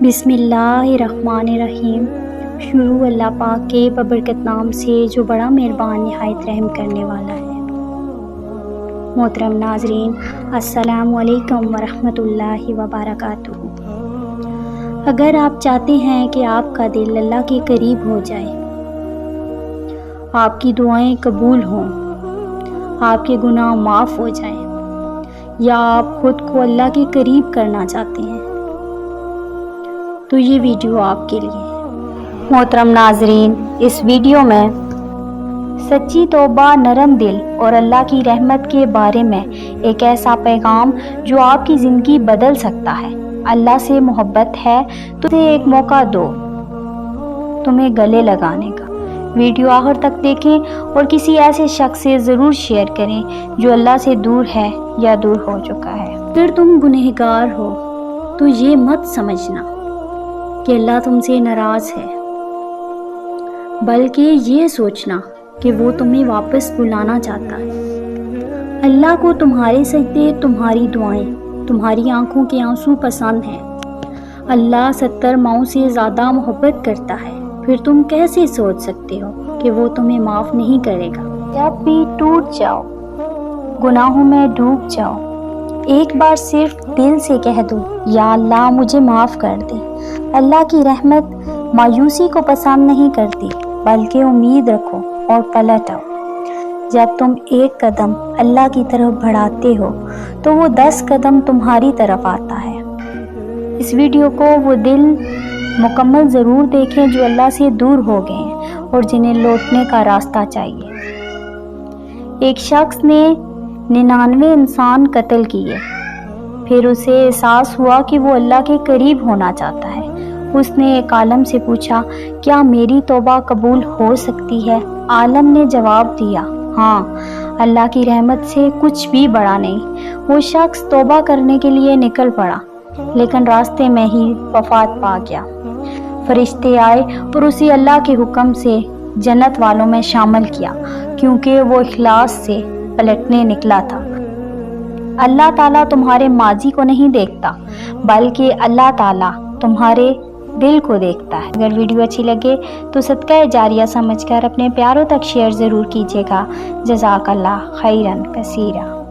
بسم اللہ الرحمن الرحیم۔ شروع اللہ پاک کے ببرکت نام سے جو بڑا مہربان نہایت رحم کرنے والا ہے۔ محترم ناظرین، السلام علیکم ورحمۃ اللہ وبرکاتہ۔ اگر آپ چاہتے ہیں کہ آپ کا دل اللہ کے قریب ہو جائے، آپ کی دعائیں قبول ہوں، آپ کے گناہ معاف ہو جائیں، یا آپ خود کو اللہ کے قریب کرنا چاہتے ہیں، تو یہ ویڈیو آپ کے لیے ہے۔ محترم ناظرین، اس ویڈیو میں سچی توبہ، نرم دل اور اللہ کی رحمت کے بارے میں ایک ایسا پیغام جو آپ کی زندگی بدل سکتا ہے۔ اللہ سے محبت ہے تو اسے ایک موقع دو تمہیں گلے لگانے کا۔ ویڈیو آخر تک دیکھیں اور کسی ایسے شخص سے ضرور شیئر کریں جو اللہ سے دور ہے یا دور ہو چکا ہے۔ اگر تم گنہگار ہو تو یہ مت سمجھنا کہ اللہ تم سے ناراض ہے، بلکہ یہ سوچنا کہ وہ تمہیں واپس بلانا چاہتا ہے۔ اللہ کو تمہارے سجدے، تمہاری دعائیں، تمہاری آنکھوں کے آنسو پسند ہیں۔ اللہ 70 ماؤں سے زیادہ محبت کرتا ہے، پھر تم کیسے سوچ سکتے ہو کہ وہ تمہیں معاف نہیں کرے گا؟ جب بھی ٹوٹ جاؤ، گناہوں میں ڈوب جاؤ، ایک بار صرف دل سے کہہ دو، یا اللہ مجھے معاف کر دے۔ اللہ کی رحمت مایوسی کو پسند نہیں کرتی، بلکہ امید رکھو اور پلٹ آؤ۔ جب تم ایک قدم اللہ کی طرف بڑھاتے ہو تو وہ 10 قدم تمہاری طرف آتا ہے۔ اس ویڈیو کو وہ دل مکمل ضرور دیکھیں جو اللہ سے دور ہو گئے ہیں اور جنہیں لوٹنے کا راستہ چاہیے۔ ایک شخص نے 99 انسان قتل کیے، پھر اسے احساس ہوا کہ وہ اللہ کے قریب ہونا چاہتا ہے۔ اس نے ایک عالم سے پوچھا، کیا میری توبہ قبول ہو سکتی ہے؟ عالم نے جواب دیا، ہاں، اللہ کی رحمت سے کچھ بھی بڑا نہیں۔ وہ شخص توبہ کرنے کے لیے نکل پڑا، لیکن راستے میں ہی وفات پا گیا۔ فرشتے آئے اور اسے اللہ کے حکم سے جنت والوں میں شامل کیا، کیونکہ وہ اخلاص سے پلٹنے نکلا تھا۔ اللہ تعالیٰ تمہارے ماضی کو نہیں دیکھتا، بلکہ اللہ تعالیٰ تمہارے دل کو دیکھتا ہے۔ اگر ویڈیو اچھی لگے تو صدقہ جاریہ سمجھ کر اپنے پیاروں تک شیئر ضرور کیجیے گا۔ جزاک اللہ خیرن کثیرا۔